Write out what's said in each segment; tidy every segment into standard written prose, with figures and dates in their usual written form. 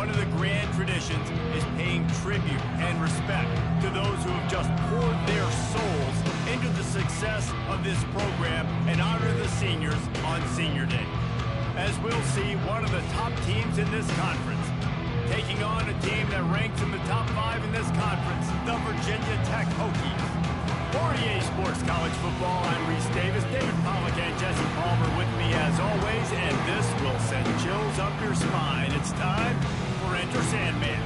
One of the grand traditions is paying tribute and respect to those who have just poured their souls into the success of this program and honor the seniors on Senior Day. As we'll see, one of the top teams in this conference taking on a team that ranks in the top 5 in this conference, the Virginia Tech Hokies. For EA Sports College Football, I'm Reese Davis, David Pollack, and Jesse Palmer with me as always, and this will send chills up your spine. It's time for Enter Sandman.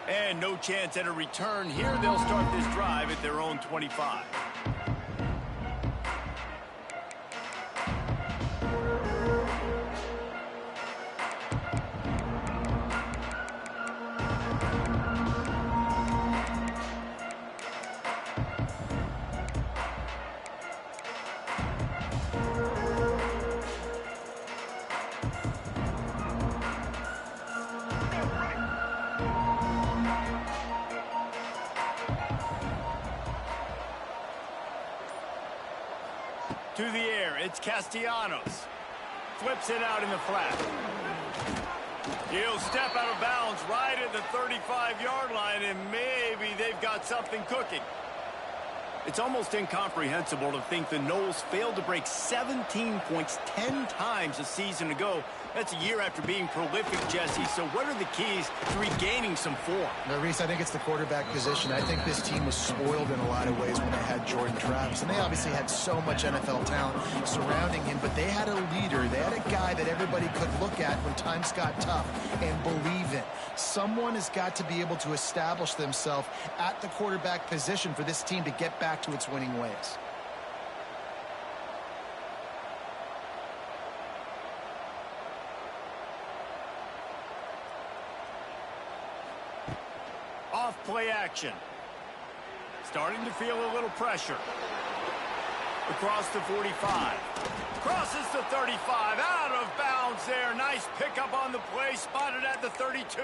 And no chance at a return here. They'll start this drive at their own 25. To the air, it's Castellanos. Flips it out in the flat. He'll step out of bounds right at the 35-yard line, and maybe they've got something cooking. It's almost incomprehensible to think the Noles failed to break 17 points 10 times a season ago. That's a year after being prolific, Jesse. So what are the keys to regaining some form? No, Reese, I think it's the quarterback position. I think this team was spoiled in a lot of ways when they had Jordan Travis. And they obviously had so much NFL talent surrounding him, but they had a leader. They had a guy that everybody could look at when times got tough and believe in. Someone has got to be able to establish themselves at the quarterback position for this team to get back to its winning ways. Off play action. Starting to feel a little pressure. Across the 45. Crosses the 35. Out of bounds there. Nice pickup on the play. Spotted at the 32.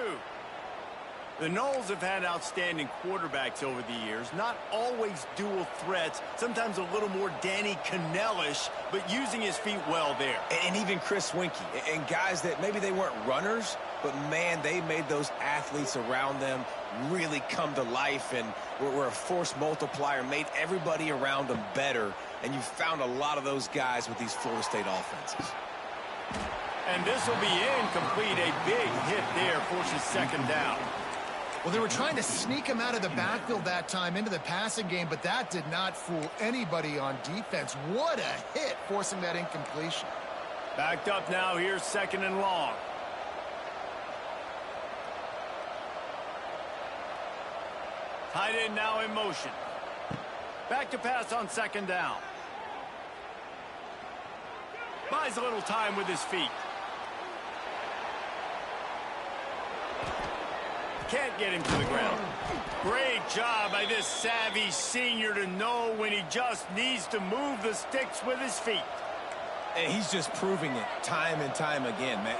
The Noles have had outstanding quarterbacks over the years. Not always dual threats. Sometimes a little more Danny Cannell-ish, but using his feet well there. And even Chris Winkie. And guys that maybe they weren't runners, but, man, they made those athletes around them really come to life and were a force multiplier, made everybody around them better. And you found a lot of those guys with these Florida State offenses. And this will be incomplete. A big hit there forces second down. Well, they were trying to sneak him out of the backfield that time into the passing game, but that did not fool anybody on defense. What a hit, forcing that incompletion. Backed up now. Here's second and long. Tight end now in motion. Back to pass on second down. Buys a little time with his feet. Can't get him to the ground. Great job by this savvy senior to know when he just needs to move the sticks with his feet. And he's just proving it time and time again, man.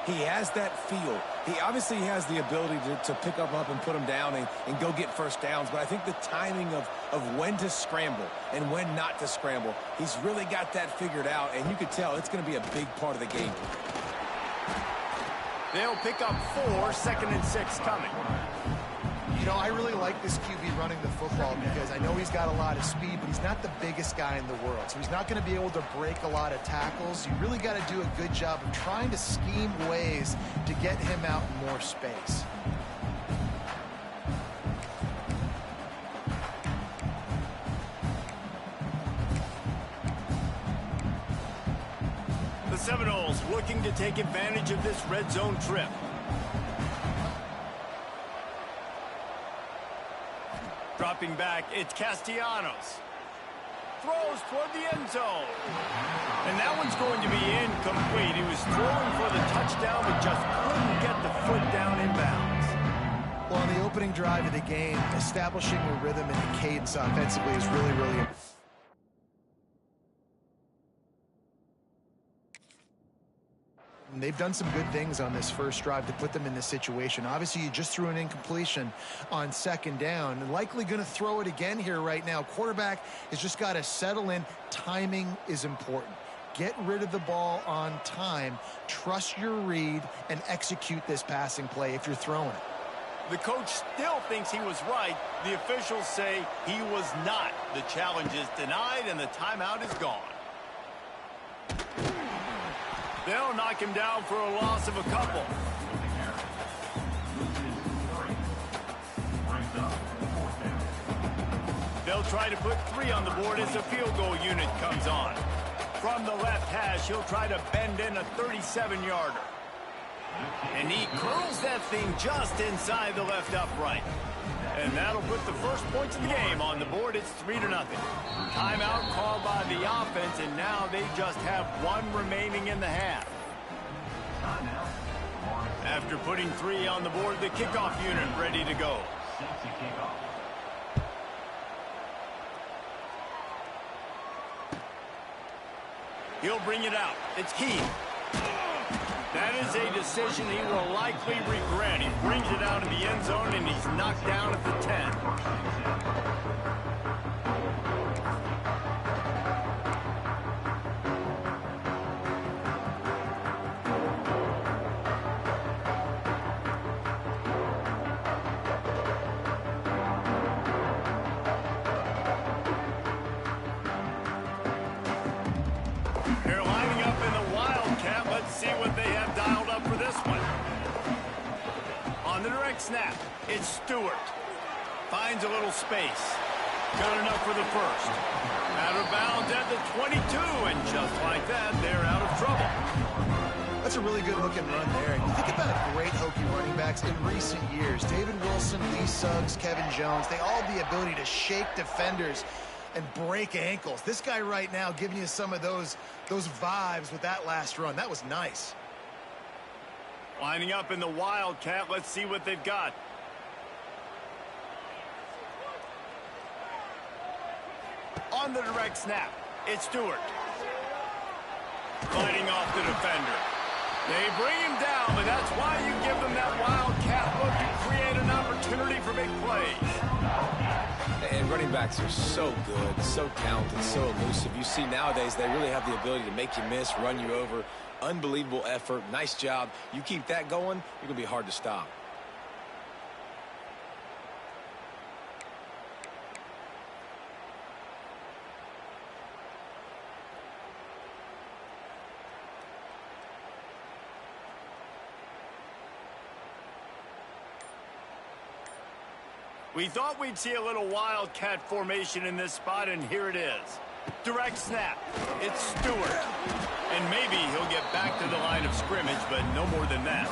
He has that feel. He obviously has the ability to pick up and put him down and go get first downs. But I think the timing of when to scramble and when not to scramble, he's really got that figured out. And you could tell it's going to be a big part of the game. They'll pick up 4, second and 6 coming. You know, I really like this QB running the football because I know he's got a lot of speed, but he's not the biggest guy in the world. So he's not going to be able to break a lot of tackles. You really got to do a good job of trying to scheme ways to get him out in more space. Eagles looking to take advantage of this red zone trip. Dropping back, it's Castellanos. Throws toward the end zone. And that one's going to be incomplete. He was throwing for the touchdown, but just couldn't get the foot down in bounds. Well, on the opening drive of the game, establishing a rhythm and a cadence offensively is really, really important. And they've done some good things on this first drive to put them in this situation. Obviously, you just threw an incompletion on second down. And likely going to throw it again here right now. Quarterback has just got to settle in. Timing is important. Get rid of the ball on time. Trust your read and execute this passing play if you're throwing it. The coach still thinks he was right. The officials say he was not. The challenge is denied and the timeout is gone. They'll knock him down for a loss of a couple. They'll try to put 3 on the board as the field goal unit comes on. From the left hash, he'll try to bend in a 37-yarder. And he curls that thing just inside the left upright. And that'll put the first points of the game on the board. It's 3-0. Timeout called by the offense, and now they just have 1 remaining in the half. After putting 3 on the board, the kickoff unit ready to go. He'll bring it out. It's Keith. That is a decision he will likely regret. He brings it out in the end zone, and he's knocked down at the 10. They're lining up in the Wildcat. Let's see what they have dialed up for this one. On the direct snap, it's Stewart. Finds a little space. Got enough for the first. Out of bounds at the 22, and just like that, they're out of trouble. That's a really good-looking run there. And you think about great Hokie running backs in recent years. David Wilson, Lee Suggs, Kevin Jones, they all have the ability to shake defenders and break ankles. This guy right now giving you some of those vibes with that last run. That was nice. Lining up in the Wildcat. Let's see what they've got. On the direct snap, it's Stewart. Fighting off the defender. They bring him down, but that's why you give them that Wildcat look to create an opportunity for big plays. And running backs are so good, so talented, so elusive. You see nowadays they really have the ability to make you miss, run you over. Unbelievable effort. Nice job. You keep that going, you're going to be hard to stop. We thought we'd see a little Wildcat formation in this spot, and here it is. Direct snap. It's Stewart. And maybe he'll get back to the line of scrimmage, but no more than that.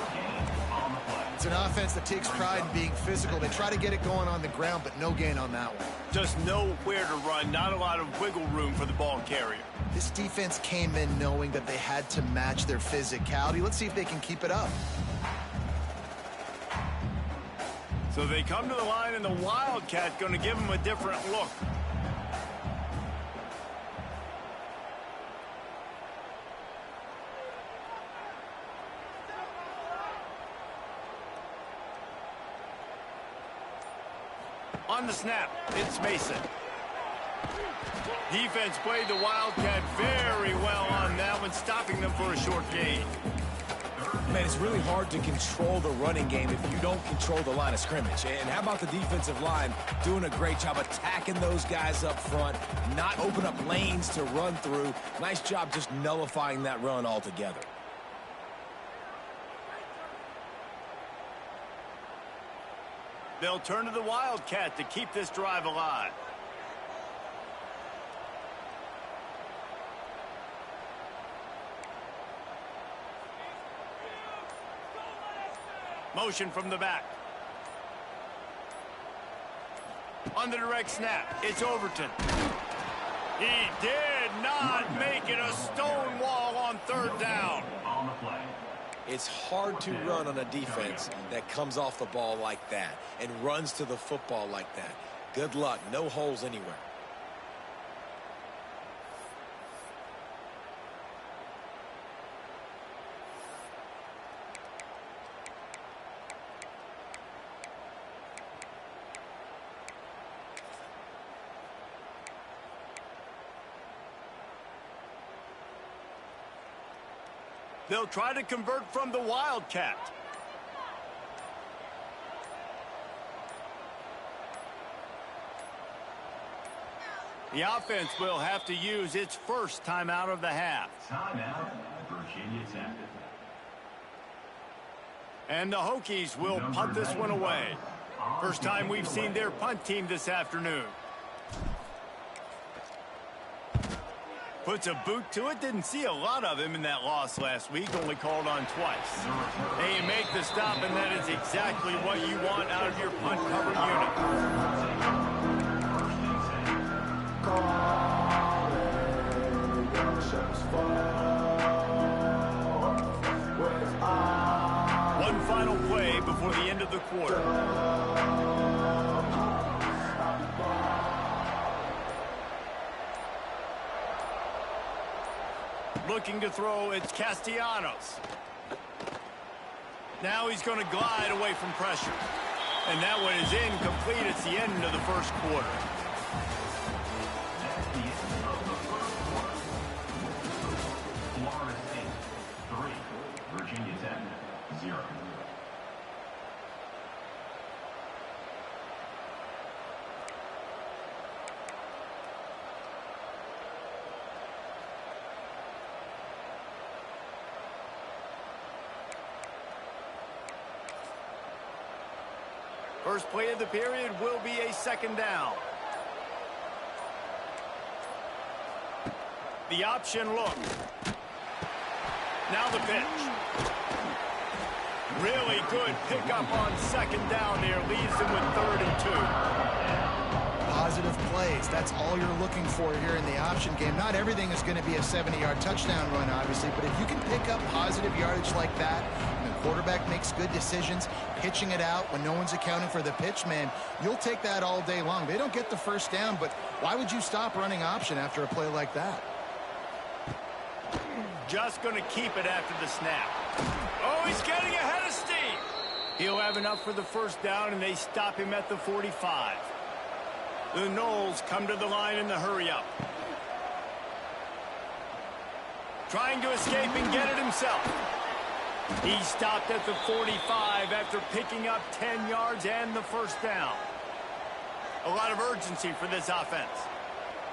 It's an offense that takes pride in being physical. They try to get it going on the ground, but no gain on that one. Just nowhere to run. Not a lot of wiggle room for the ball carrier. This defense came in knowing that they had to match their physicality. Let's see if they can keep it up. So they come to the line, and the Wildcat going to give them a different look. On the snap, it's Mason. Defense played the Wildcat very well on that one, stopping them for a short gain. Man, it's really hard to control the running game if you don't control the line of scrimmage. And how about the defensive line doing a great job attacking those guys up front, not open up lanes to run through. Nice job just nullifying that run altogether. They'll turn to the Wildcat to keep this drive alive. Motion from the back. On the direct snap, it's Overton. He did not make it a stone wall on third down. It's hard to run on a defense that comes off the ball like that and runs to the football like that. Good luck. No holes anywhere. They'll try to convert from the Wildcat. The offense will have to use its first timeout of the half. Timeout, Virginia Tech. And the Hokies will punt this one away. First time we've seen their punt team this afternoon. Puts a boot to it. Didn't see a lot of him in that loss last week. Only called on twice. They make the stop, and that is exactly what you want out of your punt cover unit. One final play before the end of the quarter. Looking to throw, it's Castellanos. Now he's going to glide away from pressure. And that one is incomplete. It's the end of the first quarter. That's the end of the first quarter. Florida State, 3. Virginia Tech, 0. First play of the period will be a second down. The option look. Now the pitch. Really good pickup on second down there. Leaves them with 3rd and 2. Positive plays. That's all you're looking for here in the option game. Not everything is going to be a 70-yard touchdown run, obviously, but if you can pick up positive yardage like that, and the quarterback makes good decisions, pitching it out when no one's accounting for the pitch, man, you'll take that all day long. They don't get the first down, but why would you stop running option after a play like that? Just going to keep it after the snap. Oh, he's getting ahead of steam. He'll have enough for the first down, and they stop him at the 45. The Noles come to the line in the hurry-up. Trying to escape and get it himself. He stopped at the 45 after picking up 10 yards and the first down. A lot of urgency for this offense.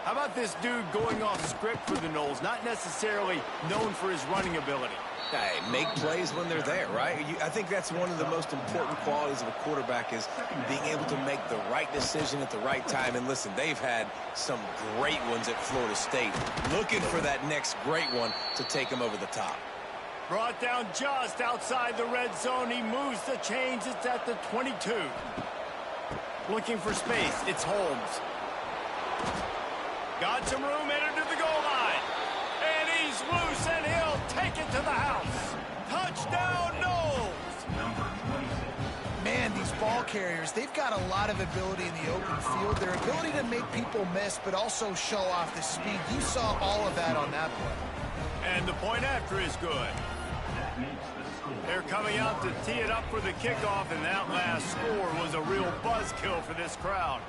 How about this dude going off script for the Noles? Not necessarily known for his running ability. Hey, make plays when they're there, right? I think that's one of the most important qualities of a quarterback is being able to make the right decision at the right time. And listen, they've had some great ones at Florida State. Looking for that next great one to take them over the top. Brought down just outside the red zone. He moves the chains. It's at the 22. Looking for space. It's Holmes. Got some room, entered to the goal line. And he's loose, and he'll take it to the house. Touchdown, Noles! Number 26. Man, these ball carriers, they've got a lot of ability in the open field. Their ability to make people miss, but also show off the speed. You saw all of that on that play. And the point after is good. That makes the score. They're coming out to tee it up for the kickoff, and that last score was a real buzzkill for this crowd.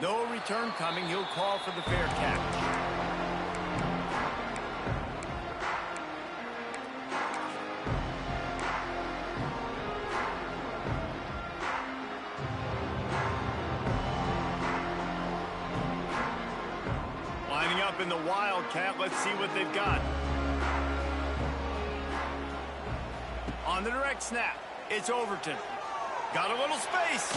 No return coming. He'll call for the fair catch. Lining up in the Wildcat. Let's see what they've got. On the direct snap, it's Overton. Got a little space.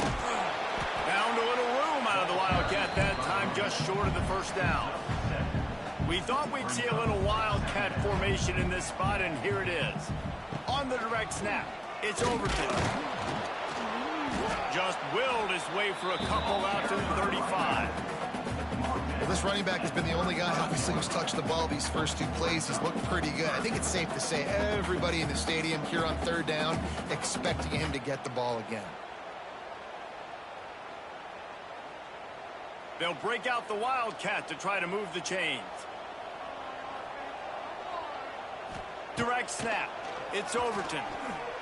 Found a little room out of the Wildcat that time, just short of the first down. We thought we'd see a little wildcat formation in this spot, and here it is. On the direct snap, it's Overton. Just willed his way for a couple out to the 35. Well, this running back has been the only guy, obviously, who's touched the ball these first two plays. He's looked pretty good. I think it's safe to say everybody in the stadium here on third down expecting him to get the ball again. They'll break out the wildcat to try to move the chains. Direct snap. It's Overton.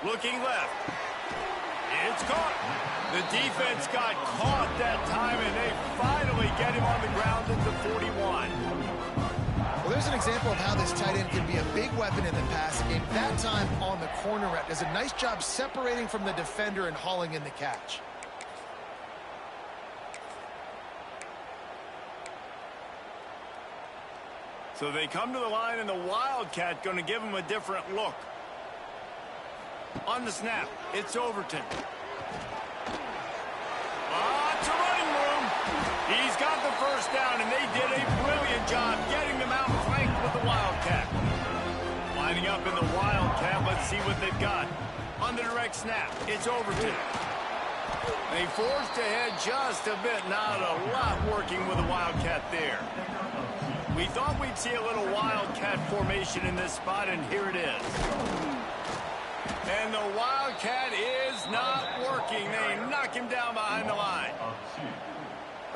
Looking left. It's caught. The defense got caught that time, and they finally get him on the ground at the 41. Well, there's an example of how this tight end can be a big weapon in the passing game. That time on the corner route does a nice job separating from the defender and hauling in the catch. So they come to the line, and the wildcat going to give him a different look. On the snap, it's Overton. It's a running room. He's got the first down, and they did a brilliant job getting them out flanked with the wildcat. Lining up in the wildcat, let's see what they've got. On the direct snap, it's Overton. They forced ahead just a bit, not a lot working with the wildcat there. We thought we'd see a little wildcat formation in this spot, and here it is. And the wildcat is not working. They knock him down behind the line.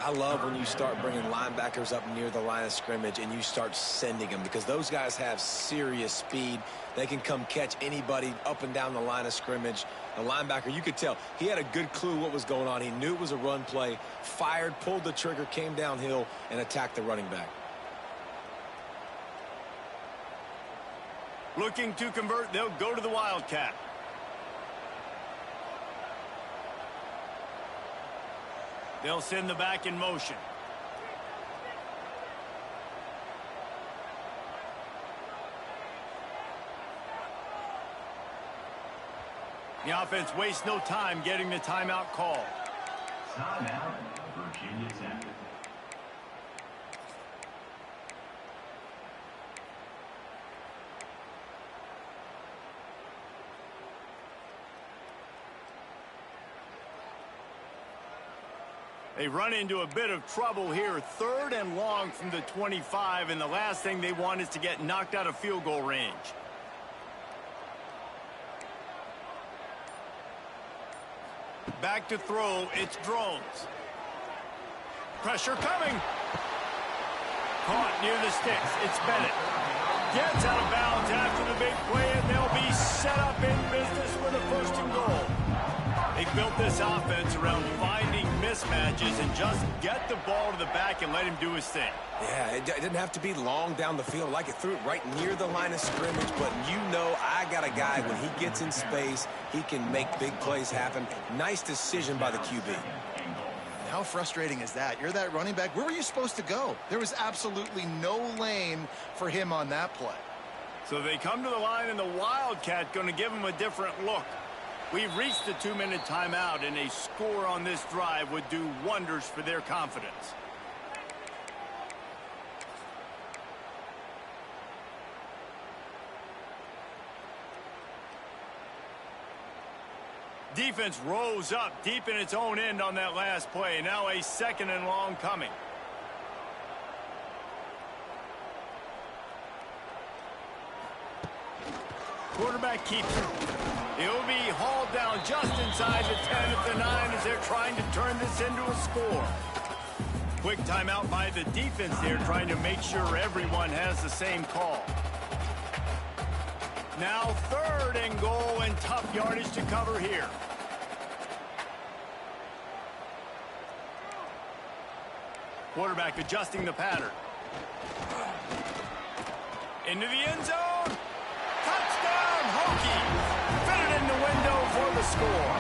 I love when you start bringing linebackers up near the line of scrimmage and you start sending them, because those guys have serious speed. They can come catch anybody up and down the line of scrimmage. The linebacker, you could tell, he had a good clue what was going on. He knew it was a run play, fired, pulled the trigger, came downhill, and attacked the running back. Looking to convert, they'll go to the wildcat. They'll send the back in motion. The offense wastes no time getting the timeout called. Timeout, Virginia Tech. They run into a bit of trouble here. 3rd and long from the 25, and the last thing they want is to get knocked out of field goal range. Back to throw, it's Drones. Pressure coming. Caught near the sticks, it's Bennett. Gets out of bounds after the big play, and they'll be set up in business with a 1st and goal. They built this offense around finding mismatches and just get the ball to the back and let him do his thing. Yeah, it didn't have to be long down the field. Like, it threw it right near the line of scrimmage, but you know I got a guy, when he gets in space, he can make big plays happen. Nice decision by the QB. How frustrating is that? You're that running back. Where were you supposed to go? There was absolutely no lane for him on that play. So they come to the line, and the wildcat going to give him a different look. We've reached the 2-minute timeout, and a score on this drive would do wonders for their confidence. Defense rose up deep in its own end on that last play. Now a 2nd and long coming. Quarterback keeps it. He'll be hauled down just inside the 10 at the 9 as they're trying to turn this into a score. Quick timeout by the defense there, trying to make sure everyone has the same call. Now 3rd and goal, and tough yardage to cover here. Quarterback adjusting the pattern. Into the end zone. Touchdown, Hokies. Fit it in the window for the score.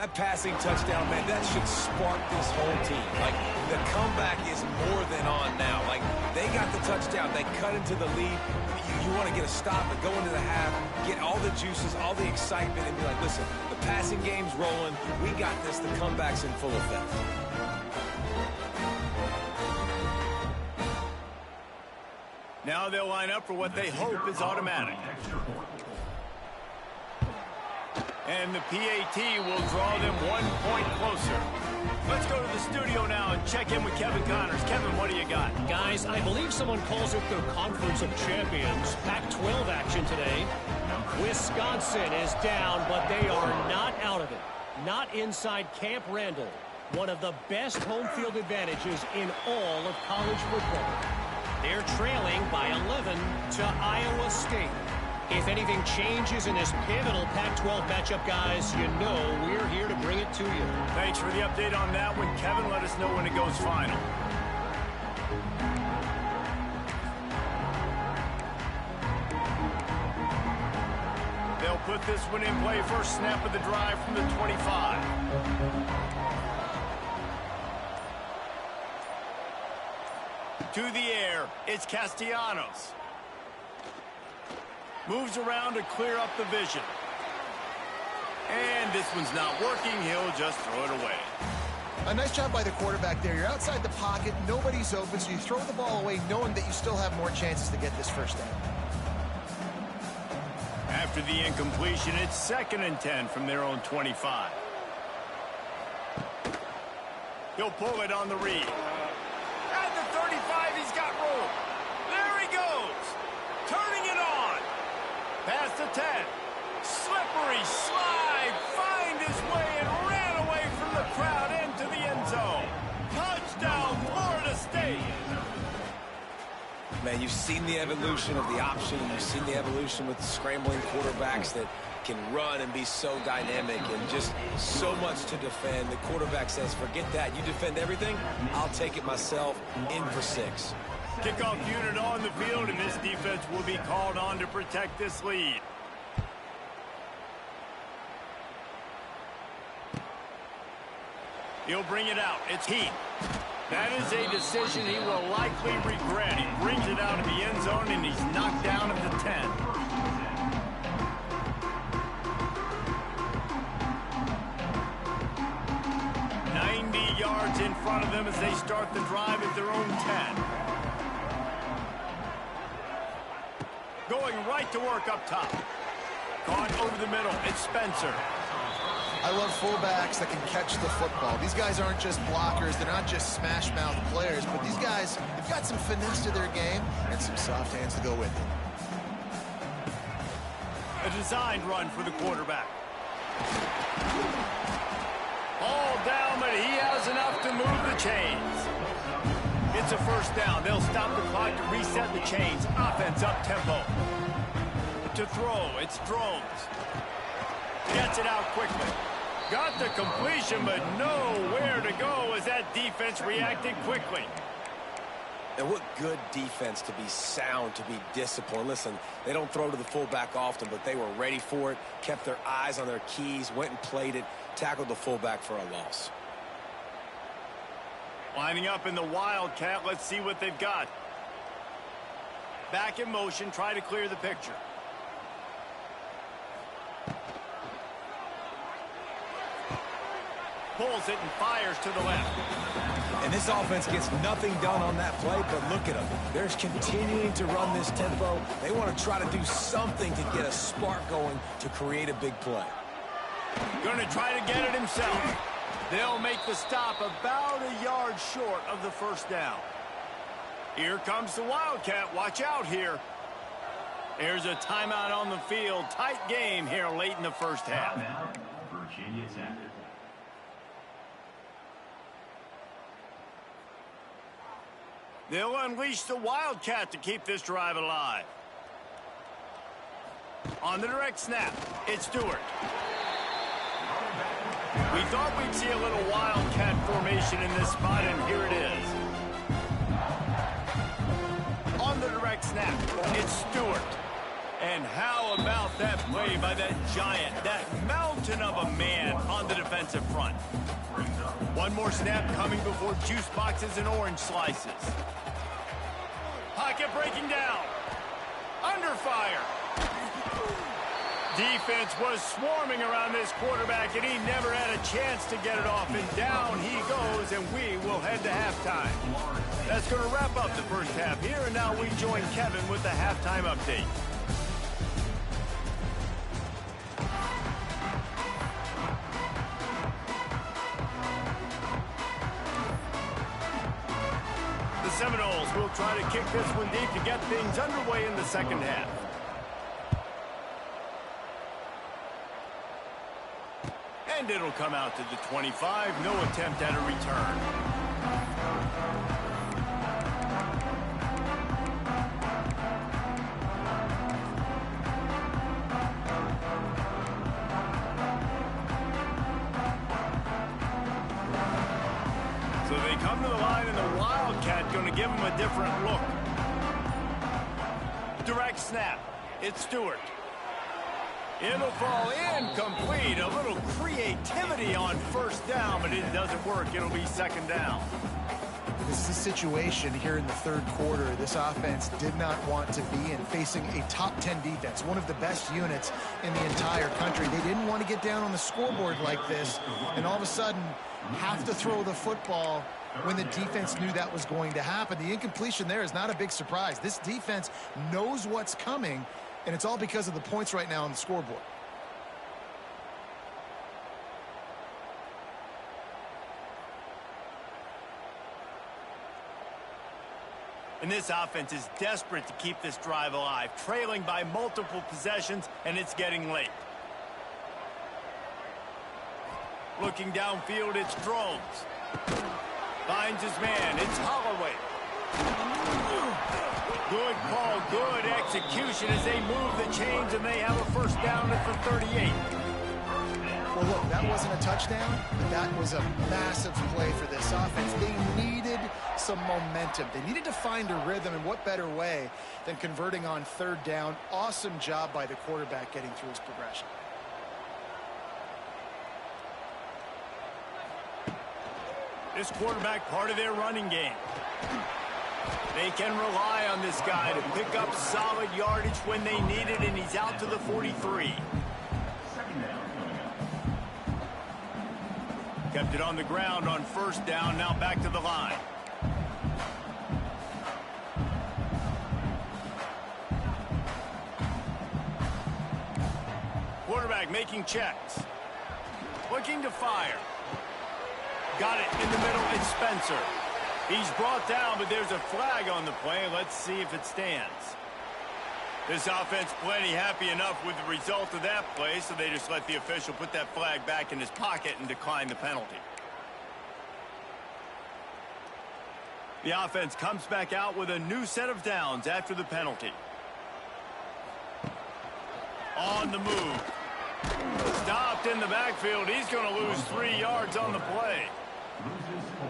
That passing touchdown, man, that should spark this whole team. Like, the comeback is more than on now. Like, they got the touchdown. They cut into the lead. You want to get a stop and go into the half, get all the juices, all the excitement, and be like, listen, the passing game's rolling. We got this. The comeback's in full effect. Now they'll line up for what they hope is automatic. And the PAT will draw them 1 point closer. Let's go to the studio now and check in with Kevin Connors. Kevin, what do you got? Guys, I believe someone calls it the Conference of Champions. Pac-12 action today. Wisconsin is down, but they are not out of it. Not inside Camp Randall. One of the best home field advantages in all of college football. They're trailing by 11 to Iowa State. If anything changes in this pivotal Pac-12 matchup, guys, you know we're here to bring it to you. Thanks for the update on that one, Kevin. Let us know when it goes final. They'll put this one in play. First snap of the drive from the 25. To the air, it's Castellanos. Moves around to clear up the vision. And this one's not working. He'll just throw it away. A nice job by the quarterback there. You're outside the pocket. Nobody's open, so you throw the ball away knowing that you still have more chances to get this first down. After the incompletion, it's 2nd and 10 from their own 25. He'll pull it on the read. At the 35, he's got room. There he goes. Turning it on. Past the 10. Slippery slide. Find his way and ran away from the crowd into the end zone. Touchdown, Florida State. Man, you've seen the evolution of the option. You've seen the evolution with the scrambling quarterbacks that can run and be so dynamic and just so much to defend. The quarterback says, forget that. You defend everything, I'll take it myself. In for 6. Kickoff unit on the field, and this defense will be called on to protect this lead. He'll bring it out. It's Heath. That is a decision he will likely regret. He brings it out of the end zone, and he's knocked down at the 10. Yards in front of them as they start the drive at their own 10. Going right to work up top. Caught over the middle. It's Spencer. I love fullbacks that can catch the football. These guys aren't just blockers. They're not just smash-mouth players. But these guys, they've got some finesse to their game and some soft hands to go with it. A designed run for the quarterback. All down, but he has enough to move the chains. It's a first down. They'll stop the clock to reset the chains. Offense up-tempo. To throw, it's Drones. Gets it out quickly. Got the completion, but nowhere to go as that defense reacted quickly. And what good defense to be sound, to be disciplined. Listen, they don't throw to the fullback often, but they were ready for it, kept their eyes on their keys, went and played it, tackled the fullback for a loss. Lining up in the Wildcat. Let's see what they've got. Back in motion, try to clear the picture. Pulls it and fires to the left. And this offense gets nothing done on that play, but look at them. They're continuing to run this tempo. They want to try to do something to get a spark going to create a big play. Going to try to get it himself. They'll make the stop about a yard short of the first down. Here comes the Wildcat. Watch out here. There's a timeout on the field. Tight game here late in the first half. Virginia Tech. They'll unleash the Wildcat to keep this drive alive. On the direct snap, it's Stewart. We thought we'd see a little Wildcat formation in this spot, and here it is. On the direct snap, it's Stewart. And how about that play by that giant, that mountain of a man on the defensive front? One more snap coming before juice boxes and orange slices. Pocket breaking down. Under fire. Defense was swarming around this quarterback, and he never had a chance to get it off. And down he goes, and we will head to halftime. That's going to wrap up the first half here, and now we join Kevin with the halftime update. The Seminoles will try to kick this one deep to get things underway in the second half. And it'll come out to the 25. No attempt at a return. So they come to the line, and the Wildcat going to give them a different look. Direct snap. It's Stewart. It'll fall incomplete. A little creativity on first down, but it doesn't work. It'll be second down. This is a situation here in the third quarter this offense did not want to be in, facing a top 10 defense, one of the best units in the entire country. They didn't want to get down on the scoreboard like this and all of a sudden have to throw the football when the defense knew that was going to happen. The incompletion there is not a big surprise. This defense knows what's coming, and it's all because of the points right now on the scoreboard. And this offense is desperate to keep this drive alive, trailing by multiple possessions, and it's getting late. Looking downfield, it's Drones. Finds his man. It's Holloway. Good call, good execution as they move the chains, and they have a first down at the 38. Well, look, that wasn't a touchdown, but that was a massive play for this offense. They needed some momentum. They needed to find a rhythm, and what better way than converting on third down. Awesome job by the quarterback getting through his progression. This quarterback, part of their running game. They can rely on this guy to pick up solid yardage when they need it, and he's out to the 43. Kept it on the ground on first down, now back to the line. Quarterback making checks. Looking to fire. Got it in the middle, it's Spencer. He's brought down, but there's a flag on the play. Let's see if it stands. This offense plenty happy enough with the result of that play, so they just let the official put that flag back in his pocket and decline the penalty. The offense comes back out with a new set of downs after the penalty. On the move. Stopped in the backfield. He's going to lose 3 yards on the play. Loses 4.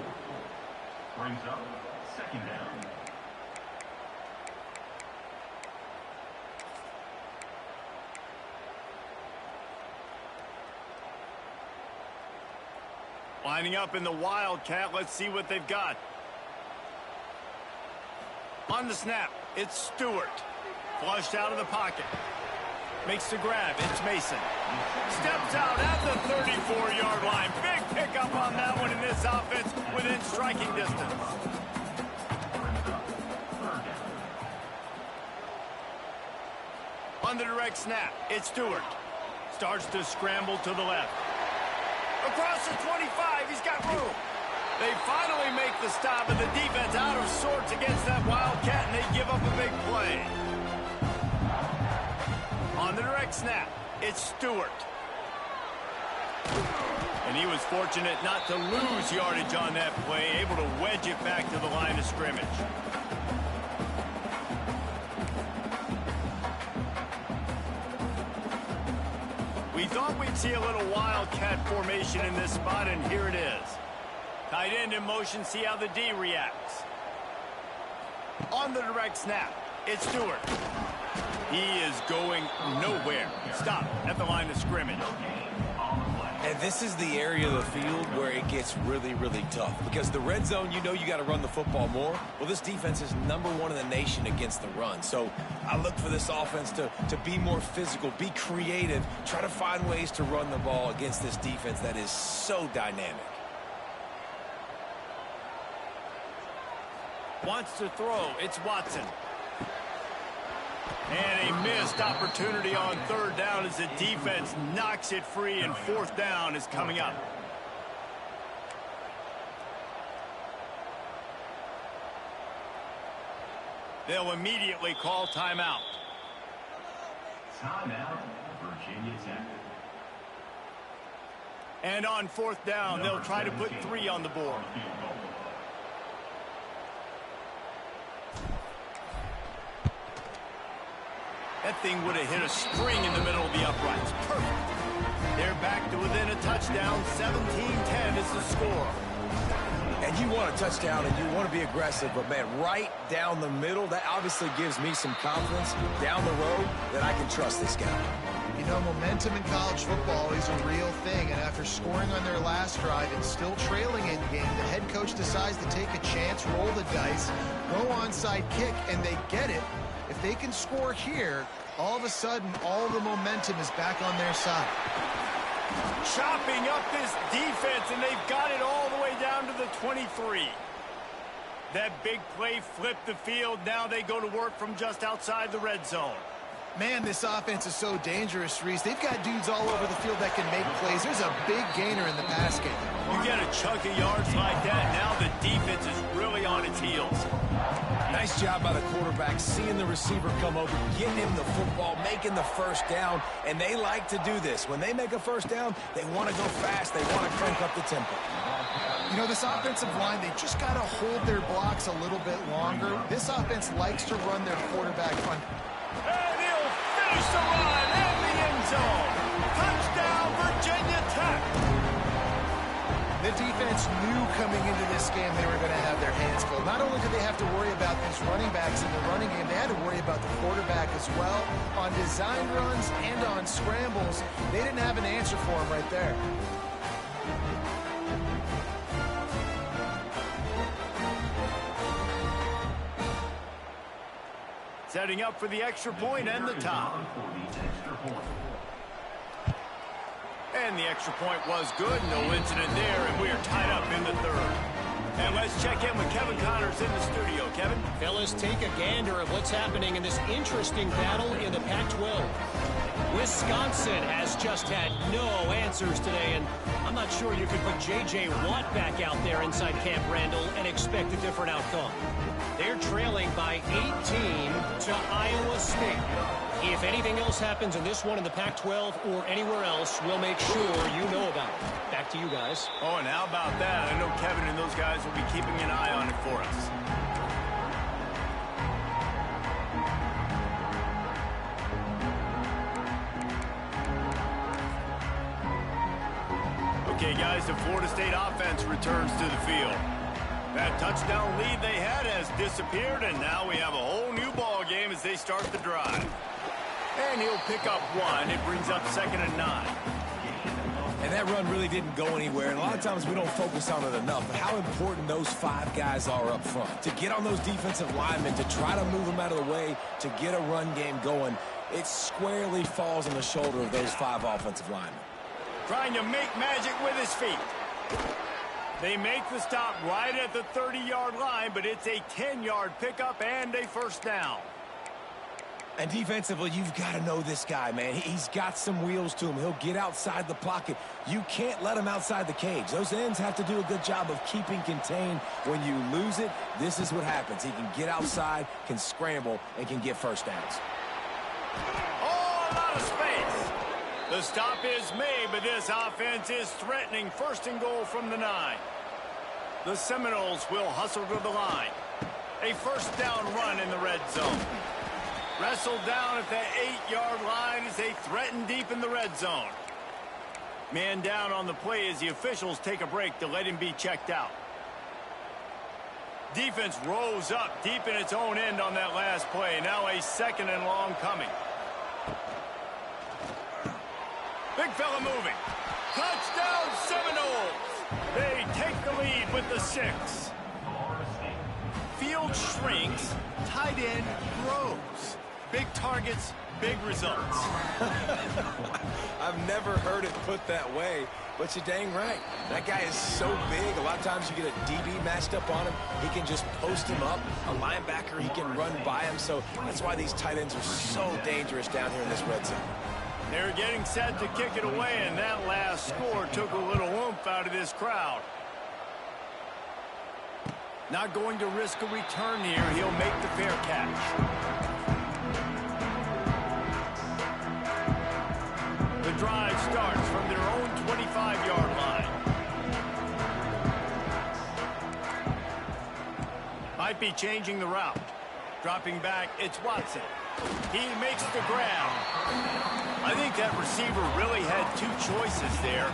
Brings up second down. Lining up in the Wildcat. Let's see what they've got. On the snap, it's Stewart. Flushed out of the pocket. Makes the grab. It's Mason. Steps out at the 34-yard line. Big pickup on that one in this offense within striking distance. On the direct snap, it's Stewart. Starts to scramble to the left. Across the 25, he's got room. They finally make the stop, and the defense out of sorts against that Wildcat, and they give up a big play. On the direct snap, it's Stewart. And he was fortunate not to lose yardage on that play, able to wedge it back to the line of scrimmage. We thought we'd see a little Wildcat formation in this spot, and here it is. Tight end in motion, see how the D reacts. On the direct snap, It's Stewart. He is going nowhere. Stop at the line of scrimmage. And this is the area of the field where it gets really, really tough. Because the red zone, you know you got to run the football more. Well, this defense is #1 in the nation against the run. So I look for this offense to be more physical, be creative, try to find ways to run the ball against this defense that is so dynamic. Wants to throw. It's Watson. And a missed opportunity on 3rd down as the defense knocks it free, and 4th down is coming up. They'll immediately call timeout. Timeout, Virginia Tech. And on 4th down, they'll try to put 3 on the board. That thing would have hit a spring in the middle of the uprights. Perfect. They're back to within a touchdown. 17-10 is the score. And you want a touchdown and you want to be aggressive, but, man, right down the middle, that obviously gives me some confidence down the road that I can trust this guy. You know, momentum in college football is a real thing, and after scoring on their last drive and still trailing in game, the head coach decides to take a chance, roll the dice, go onside kick, and they get it. If they can score here, all of a sudden, all the momentum is back on their side. Chopping up this defense, and they've got it all the way down to the 23. That big play flipped the field. Now they go to work from just outside the red zone. Man, this offense is so dangerous, Reese. They've got dudes all over the field that can make plays. There's a big gainer in the pass game. You get a chunk of yards like that, now the defense is really on its heels. Nice job by the quarterback, seeing the receiver come over, getting him the football, making the 1st down, and they like to do this. When they make a 1st down, they want to go fast. They want to crank up the tempo. You know, this offensive line, they just got to hold their blocks a little bit longer. This offense likes to run their quarterback front. And he'll finish the run in the end zone. Touchdown, Virginia Tech. The defense knew coming into this game they were going to have their hands full. Not only did they have to worry about these running backs in the running game, they had to worry about the quarterback as well. On design runs and on scrambles, they didn't have an answer for him right there. Setting up for the extra point and the top. And the extra point was good. No incident there, and we are tied up in the 3rd. And let's check in with Kevin Connors in the studio. Kevin? Fellas, take a gander at what's happening in this interesting battle in the Pac-12. Wisconsin has just had no answers today, and I'm not sure you could put J.J. Watt back out there inside Camp Randall and expect a different outcome. They're trailing by 18 to Iowa State. If anything else happens in this one in the Pac-12 or anywhere else, we'll make sure you know about it. Back to you guys. Oh, and how about that? I know Kevin and those guys will be keeping an eye on it for us. Okay, guys, the Florida State offense returns to the field. That touchdown lead they had has disappeared, and now we have a whole new ball game as they start the drive. And he'll pick up 1. It brings up 2nd and 9. And that run really didn't go anywhere, and a lot of times we don't focus on it enough, but how important those 5 guys are up front. To get on those defensive linemen, to try to move them out of the way, to get a run game going, it squarely falls on the shoulder of those 5 offensive linemen. Trying to make magic with his feet. They make the stop right at the 30-yard line, but it's a 10-yard pickup and a 1st down. And defensively, you've got to know this guy, man. He's got some wheels to him. He'll get outside the pocket. You can't let him outside the cage. Those ends have to do a good job of keeping contained. When you lose it, this is what happens. He can get outside, can scramble, and can get 1st downs. Oh, a lot of space. The stop is made, but this offense is threatening 1st and goal from the 9. The Seminoles will hustle to the line. A 1st down run in the red zone. Wrestled down at the 8-yard line as they threaten deep in the red zone. Man down on the play as the officials take a break to let him be checked out. Defense rose up deep in its own end on that last play. Now a 2nd and long coming. Big fella moving. Touchdown Seminoles. They take the lead with the 6. Field shrinks, tight end grows. Big targets, big results. I've never heard it put that way, but you're dang right. That guy is so big. A lot of times you get a DB matched up on him. He can just post him up. A linebacker, he can run by him. So that's why these tight ends are so dangerous down here in this red zone. They're getting set to kick it away, and that last score took a little oomph out of this crowd. Not going to risk a return here. He'll make the fair catch. The drive starts from their own 25-yard line. Might be changing the route. Dropping back, it's Watson. He makes the grab. I think that receiver really had 2 choices there.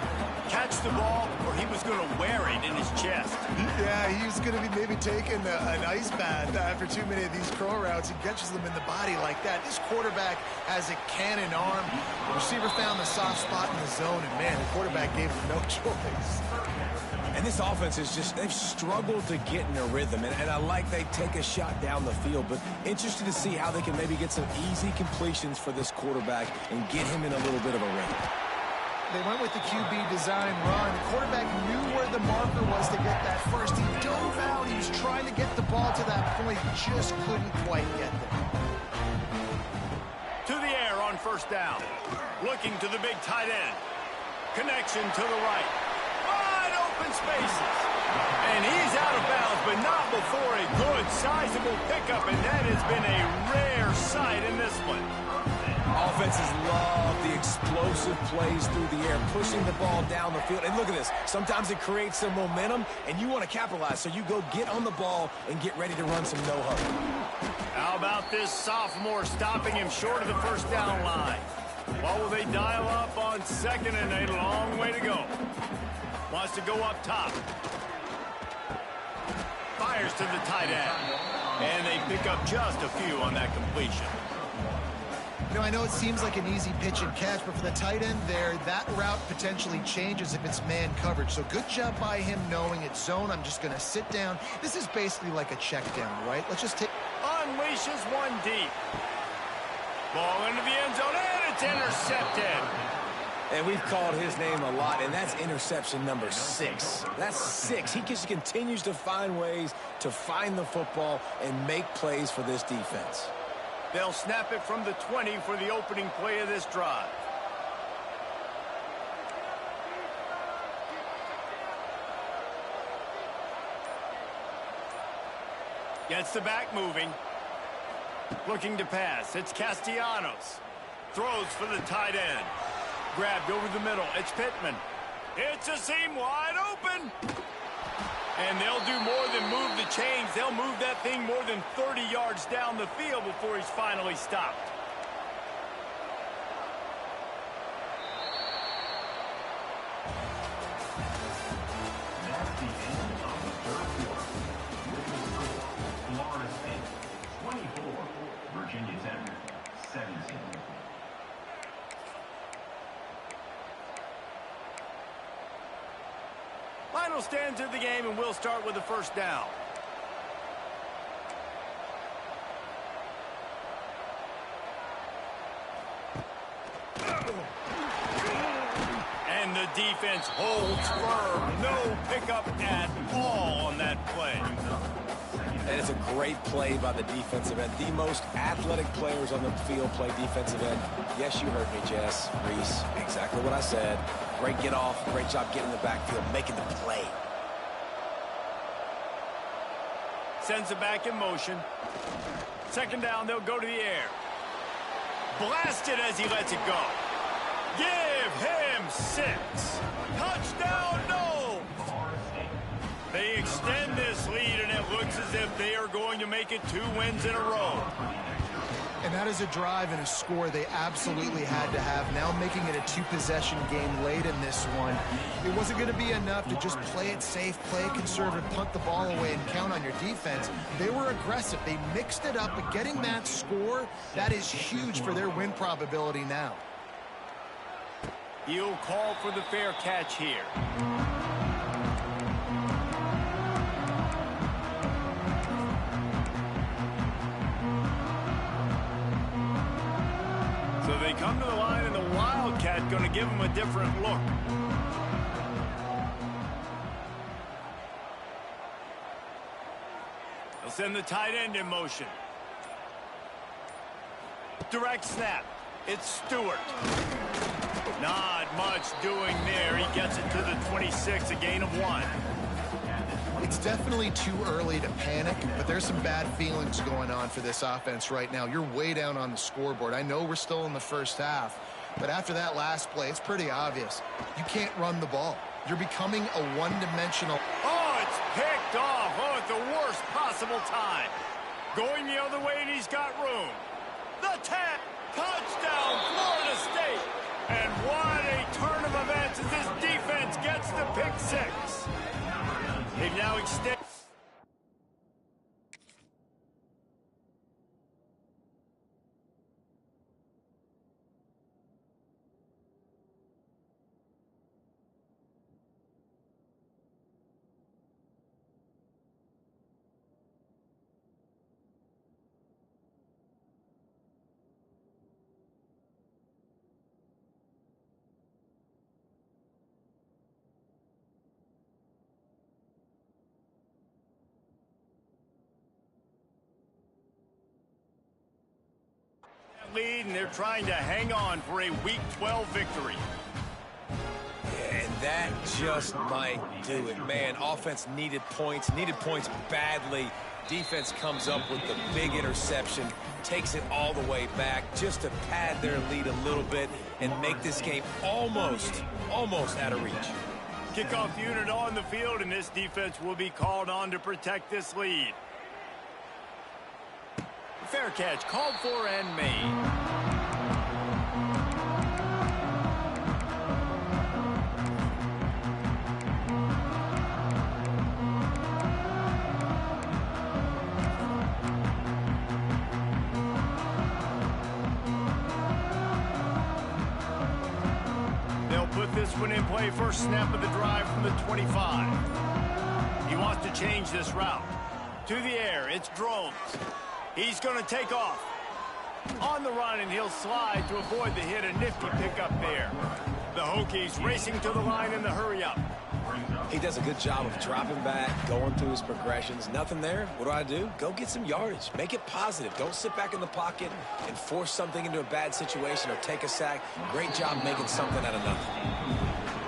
Catch the ball, or he was going to wear it in his chest. Yeah, he was going to be maybe taking an ice bath after too many of these curl routes. He catches them in the body like that. This quarterback has a cannon arm. The receiver found the soft spot in the zone, and man, the quarterback gave him no choice. And this offense is just, they've struggled to get in a rhythm. And I like they take a shot down the field, but interested to see how they can maybe get some easy completions for this quarterback and get him in a little bit of a rhythm. They went with the QB design run. The quarterback knew where the marker was to get that first. He dove out. He was trying to get the ball to that point. Just couldn't quite get there. To the air on 1st down. Looking to the big tight end. Connection to the right. Wide open spaces. And he's out of bounds, but not before a good, sizable pickup. And that has been a rare sight in this one. Offenses love the explosive plays through the air, pushing the ball down the field. And look at this. Sometimes it creates some momentum, and you want to capitalize. So you go get on the ball and get ready to run some no-huddle. How about this sophomore stopping him short of the 1st down line? What will they dial up on 2nd and a long way to go? Wants to go up top. Fires to the tight end. And they pick up just a few on that completion. You know, I know it seems like an easy pitch and catch, but for the tight end there, that route potentially changes if it's man coverage. So good job by him knowing it's zone. I'm just going to sit down. This is basically like a check down, right? Let's just take... Unleashes one deep. Ball into the end zone, and it's intercepted. And we've called his name a lot, and that's interception number 6. That's 6. He just continues to find ways to find the football and make plays for this defense. They'll snap it from the 20 for the opening play of this drive. Gets the back moving. Looking to pass. It's Castellanos. Throws for the tight end. Grabbed over the middle. It's Pittman. It's a seam wide open. And they'll do more than move the chains. They'll move that thing more than 30 yards down the field before he's finally stopped. That's the end of the 3rd quarter. Florida State 24, Virginia Tech 17. Final stands of the game, and we'll start with the 1st down. And the defense holds firm. No pickup at all on that play. And it's a great play by the defensive end. The most athletic players on the field play defensive end. Yes, you heard me, Jess, Reese. Exactly what I said. Great get off. Great job getting in the backfield, making the play. Sends it back in motion. 2nd down, they'll go to the air. Blasted as he lets it go. Give him 6. Touchdown, no! They extend this lead, and it looks as if they are going to make it 2 wins in a row. And And that is a drive and a score they absolutely had to have. Now making it a two-possession game late in this one. It wasn't going to be enough to just play it safe, play it conservative, punt the ball away, and count on your defense. They were aggressive. They mixed it up, but getting that score, that is huge for their win probability now. He'll call for the fair catch here. So they come to the line, and the Wildcat going to give them a different look. They'll send the tight end in motion. Direct snap. It's Stewart. Not much doing there. He gets it to the 26, a gain of 1. It's definitely too early to panic, but there's some bad feelings going on for this offense right now. You're way down on the scoreboard. I know we're still in the first half, but after that last play, it's pretty obvious. You can't run the ball. You're becoming a one-dimensional. Oh, it's picked off. Oh, at the worst possible time. Going the other way, and he's got room. The 10. Touchdown, Florida State. And what a turn of events as this defense gets the pick 6. They've now extended. Lead, and they're trying to hang on for a Week 12 victory. And that just might do it, man. Offense needed points badly. Defense comes up with the big interception, takes it all the way back just to pad their lead a little bit and make this game almost out of reach. Kickoff unit on the field, and this defense will be called on to protect this lead. Fair catch called for and made. They'll put this one in play. First snap of the drive from the 25. He wants to change this route. To the air, it's Drones. He's going to take off. On the run, and he'll slide to avoid the hit. A nifty pickup there. The Hokies racing to the line in the hurry-up. He does a good job of dropping back, going through his progressions. Nothing there. What do? Go get some yardage. Make it positive. Don't sit back in the pocket and force something into a bad situation or take a sack. Great job making something out of nothing.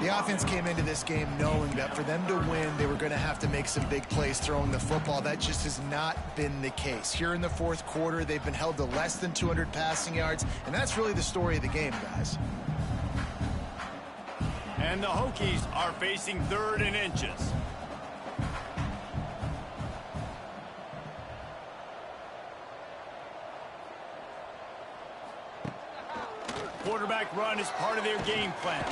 The offense came into this game knowing that for them to win, they were going to have to make some big plays throwing the football. That just has not been the case. Here in the fourth quarter, they've been held to less than 200 passing yards, and that's really the story of the game, guys. And the Hokies are facing 3rd and inches. Quarterback run is part of their game plan.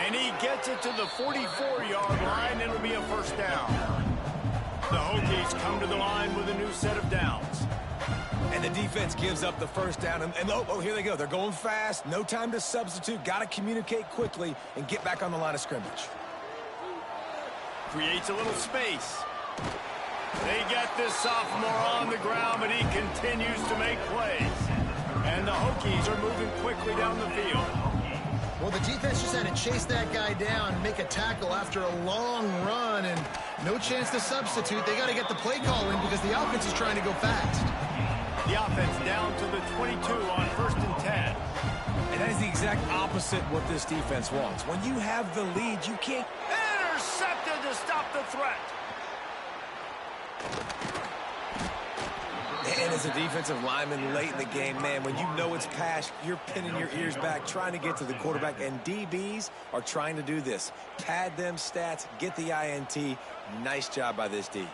And he gets it to the 44-yard line. It'll be a first down. The Hokies come to the line with a new set of downs. And the defense gives up the first down. And oh, here they go. They're going fast. No time to substitute. Got to communicate quickly and get back on the line of scrimmage. Creates a little space. They get this sophomore on the ground, but he continues to make plays. And the Hokies are moving quickly down the field. Well, the defense just had to chase that guy down, make a tackle after a long run, and no chance to substitute. They got to get the play call in because the offense is trying to go fast. The offense down to the 22 on 1st and 10. And that is the exact opposite what this defense wants. When you have the lead, you can't... Intercepted to stop the threat. And as a defensive lineman late in the game, man, when you know it's pass, you're pinning your ears back, trying to get to the quarterback, and DBs are trying to do this. Pad them stats, get the INT. Nice job by this D.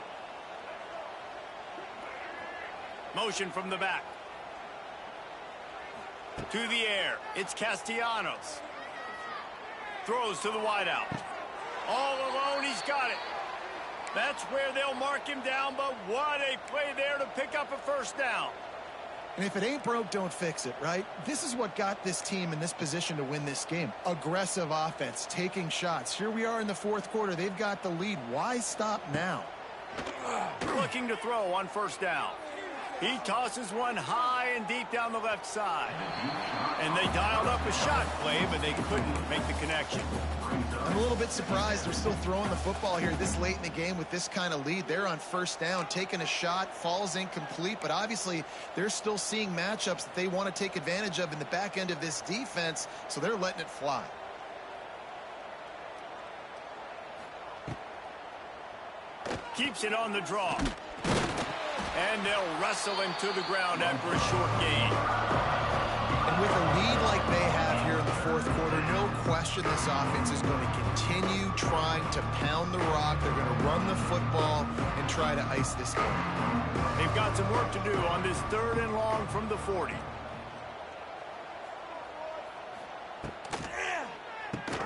Motion from the back. To the air, it's Castellanos. Throws to the wideout. All alone, he's got it. That's where they'll mark him down, but what a play there to pick up a first down. And if it ain't broke, don't fix it, right? This is what got this team in this position to win this game. Aggressive offense, taking shots. Here we are in the fourth quarter. They've got the lead. Why stop now? Looking to throw on first down. He tosses one high and deep down the left side. And they dialed up a shot play, but they couldn't make the connection. I'm a little bit surprised they're still throwing the football here this late in the game with this kind of lead. They're on first down, taking a shot, falls incomplete, but obviously they're still seeing matchups that they want to take advantage of in the back end of this defense, so they're letting it fly. Keeps it on the draw. And they'll wrestle him to the ground after a short gain. And with a lead like they have here in the fourth quarter, no question this offense is going to continue trying to pound the rock. They're going to run the football and try to ice this game. They've got some work to do on this 3rd and long from the 40.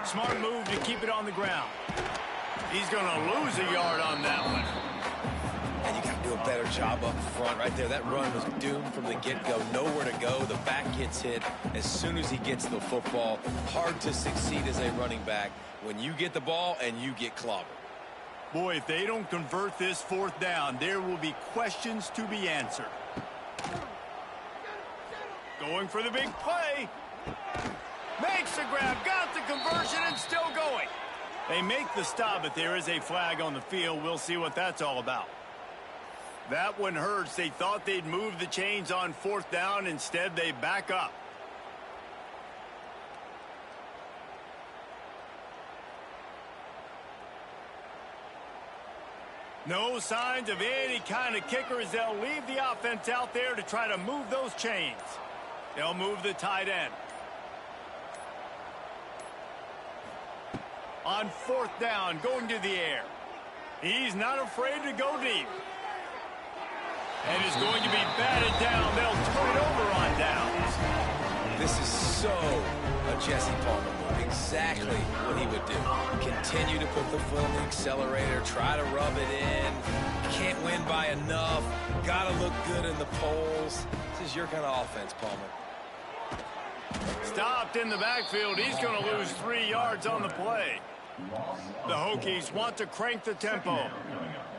Smart move to keep it on the ground. He's going to lose a yard on that one. And you got to do a better job up front right there. That run was doomed from the get-go. Nowhere to go. The back gets hit as soon as he gets the football. Hard to succeed as a running back when you get the ball and you get clobbered. Boy, if they don't convert this 4th down, there will be questions to be answered. Going for the big play. Makes the grab, got the conversion, and still going. They make the stop, but there is a flag on the field. We'll see what that's all about. That one hurts. They thought they'd move the chains on 4th down. Instead, they back up. No signs of any kind of kicker as they'll leave the offense out there to try to move those chains. They'll move the tight end. On 4th down, going to the air. He's not afraid to go deep. And is going to be batted down. They'll turn it over on downs. This is so a Jesse Palmer move. Exactly what he would do. Continue to put the foot on the accelerator. Try to rub it in. Can't win by enough. Got to look good in the polls. This is your kind of offense, Palmer. Stopped in the backfield. He's going to lose 3 yards on the play. The Hokies want to crank the tempo.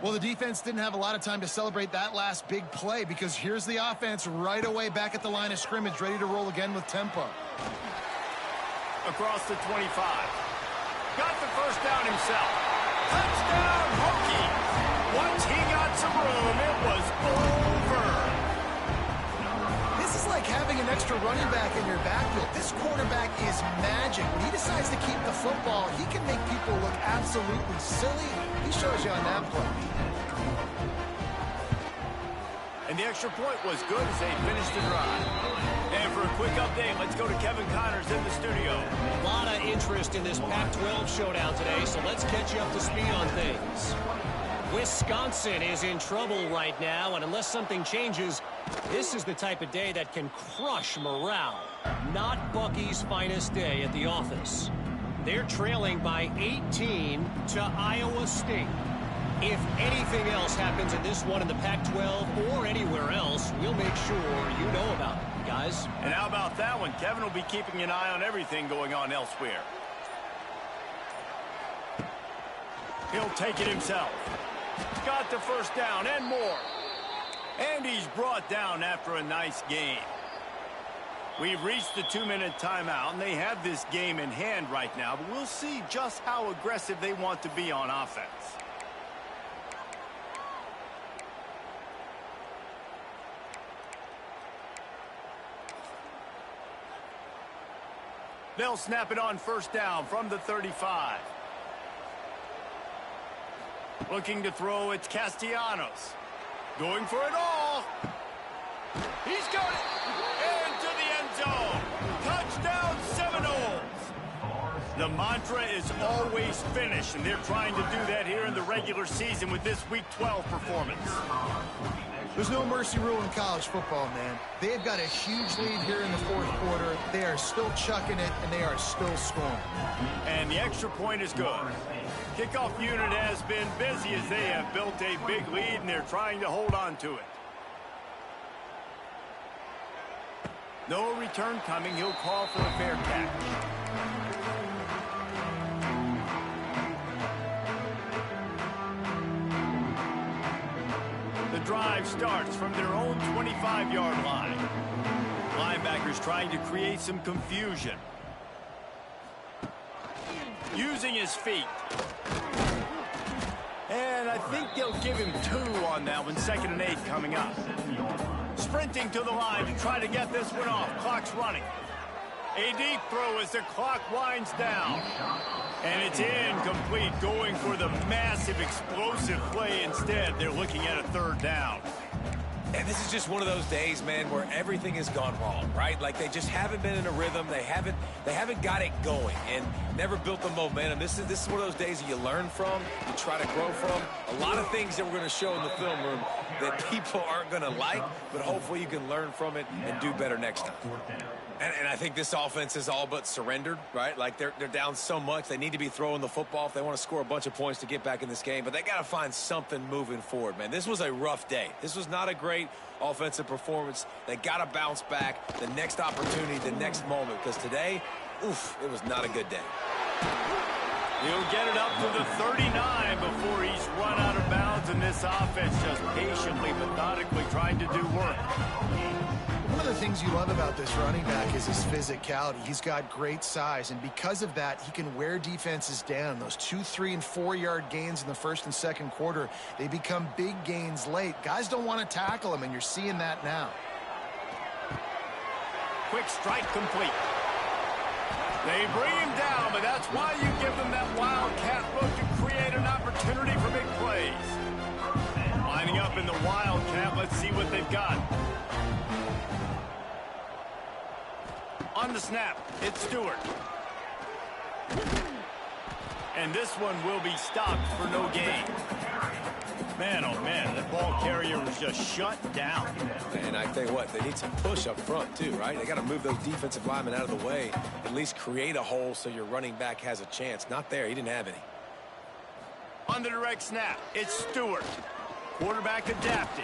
Well, the defense didn't have a lot of time to celebrate that last big play because here's the offense right away back at the line of scrimmage, ready to roll again with tempo. Across the 25. Got the first down himself. Touchdown, Hokies! Once he got some room, it was over. This is like having an extra running back in your backfield. This quarterback is magic. When he decides to keep the football, he can make people look absolutely silly. He shows you on that play. And the extra point was good as they finished the drive. And for a quick update, let's go to Kevin Connors in the studio. A lot of interest in this Pac-12 showdown today, so let's catch you up to speed on things. Wisconsin is in trouble right now, and unless something changes, this is the type of day that can crush morale. Not Bucky's finest day at the office. They're trailing by 18 to Iowa State. If anything else happens in this one in the Pac-12 or anywhere else, we'll make sure you know about it, guys. And how about that one? Kevin will be keeping an eye on everything going on elsewhere. He'll take it himself. Got the first down and more. And he's brought down after a nice game. We've reached the 2-minute timeout, and they have this game in hand right now, but we'll see just how aggressive they want to be on offense. They'll snap it on first down from the 35. Looking to throw, it's Castellanos. Going for it all. He's got it. Into the end zone. Touchdown, Seminoles. The mantra is always finish, and they're trying to do that here in the regular season with this Week 12 performance. There's no mercy rule in college football, man. They've got a huge lead here in the fourth quarter. They are still chucking it, and they are still scoring. And the extra point is good. Kickoff unit has been busy as they have built a big lead, and they're trying to hold on to it. No return coming. He'll call for a fair catch. The drive starts from their own 25-yard line. Linebackers trying to create some confusion. Using his feet. And I think they'll give him 2 on that one. 2nd and 8 coming up. Sprinting to the line to try to get this one off. Clock's running. A deep throw as the clock winds down. And it's incomplete, going for the massive explosive play instead. They're looking at a 3rd down. And this is just one of those days, man, where everything has gone wrong, right? Like they just haven't been in a rhythm. They haven't got it going and never built the momentum. This is one of those days that you learn from, you try to grow from. A lot of things that we're going to show in the film room that people aren't going to like, but hopefully you can learn from it and do better next time. And I think this offense is all but surrendered, right? Like they're down so much. They need to be throwing the football if they want to score a bunch of points to get back in this game. But they got to find something moving forward, man. This was a rough day. This was not a great offensive performance. They got to bounce back the next opportunity, the next moment. Because today, oof, it was not a good day. He'll get it up to the 39 before he's run out of bounds. And this offense just patiently, methodically trying to do work. One of the things you love about this running back is his physicality. He's got great size, and because of that, he can wear defenses down. Those 2-, 3-, and 4-yard gains in the first and second quarter, they become big gains late. Guys don't want to tackle him, and you're seeing that now. Quick strike complete. They bring him down, but that's why you give them that wildcat look to create an opportunity for big plays. Lining up in the wildcat, let's see what they've got. On the snap, it's Stewart. And this one will be stopped for no gain. Man, oh man, the ball carrier was just shut down. And I tell you what, they need some push up front too, right? They got to move those defensive linemen out of the way, at least create a hole so your running back has a chance. Not there, he didn't have any. On the direct snap, it's Stewart. Quarterback adapting.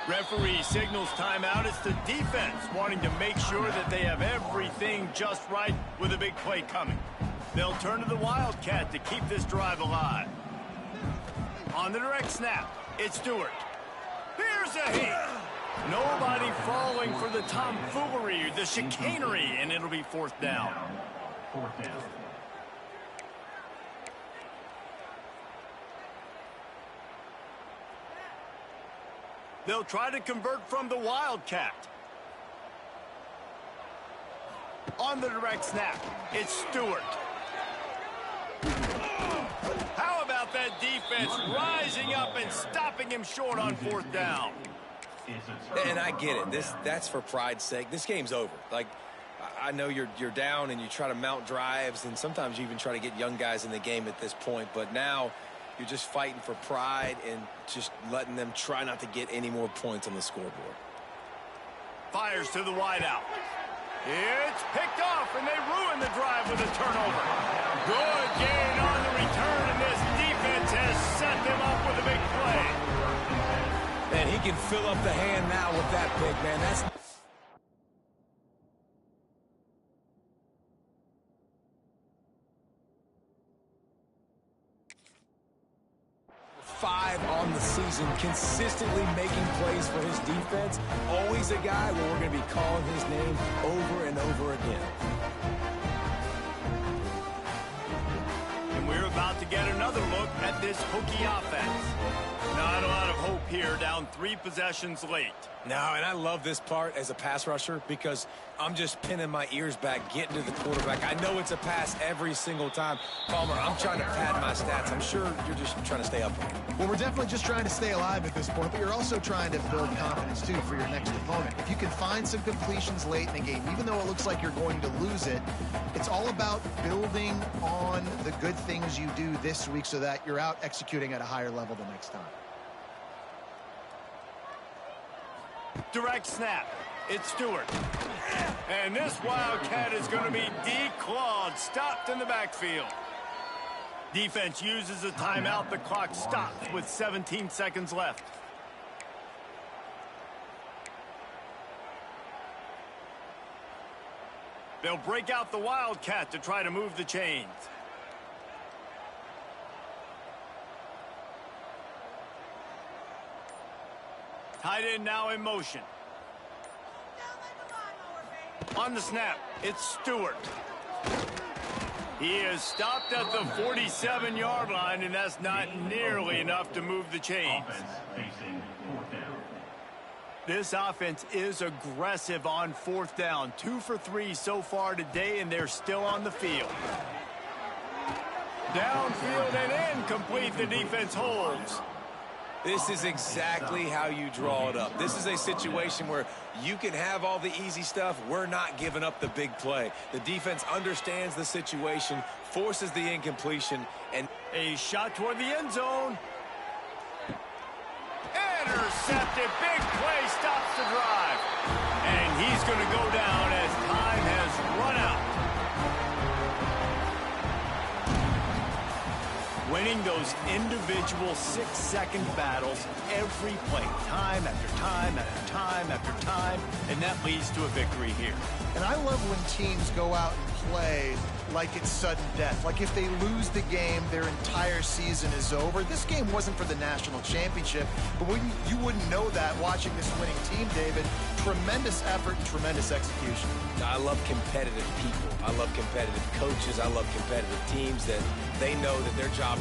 Referee signals timeout. It's the defense wanting to make sure that they have everything just right with a big play coming. They'll turn to the Wildcat to keep this drive alive. On the direct snap, it's Stewart. Here's a hit. Nobody falling for the tomfoolery, the chicanery, and it'll be 4th down. 4th down. They'll try to convert from the Wildcat. On the direct snap, it's Stewart. How about that defense rising up and stopping him short on 4th down? And I get it. That's for pride's sake. This game's over. Like, I know you're down and you try to mount drives, and sometimes you even try to get young guys in the game at this point. But now you're just fighting for pride and just letting them try not to get any more points on the scoreboard. Fires to the wideout. It's picked off, and they ruin the drive with a turnover. Good gain on the return, and this defense has set them up with a big play. And he can fill up the hand now with that pick, man. That's 5 on the season, consistently making plays for his defense. Always a guy where we're going to be calling his name over and over again. And we're about to get another look at this hooky offense. Not a lot of hope here, down 3 possessions late. No, and I love this part as a pass rusher because I'm just pinning my ears back, getting to the quarterback. I know it's a pass every single time. Palmer, I'm trying to pad my stats. I'm sure you're just trying to stay upright. Well, we're definitely just trying to stay alive at this point, but you're also trying to build confidence, too, for your next opponent. If you can find some completions late in the game, even though it looks like you're going to lose it, it's all about building on the good things you do this week so that you're out executing at a higher level the next time. Direct snap. It's Stewart. And this Wildcat is going to be declawed, stopped in the backfield. Defense uses a timeout. The clock stops with 17 seconds left. They'll break out the Wildcat to try to move the chains. Tight end now in motion. On the snap, it's Stewart. He is stopped at the 47-yard line, and that's not nearly enough to move the chains. Offense facing fourth down. This offense is aggressive on fourth down. 2 for 3 so far today, and they're still on the field. Downfield and incomplete. The defense holds. This is exactly how you draw it up. This is a situation where you can have all the easy stuff. We're not giving up the big play. The defense understands the situation, forces the incompletion, and a shot toward the end zone. Intercepted. Big play stops the drive. And he's going to go down as time has run out. Winning those individual 6-second battles every play, time after time after time after time, and that leads to a victory here. And I love when teams go out and play like it's sudden death. Like if they lose the game, their entire season is over. This game wasn't for the national championship, but you wouldn't know that watching this winning team, David. Tremendous effort and tremendous execution. I love competitive people. I love competitive coaches. I love competitive teams that they know that their job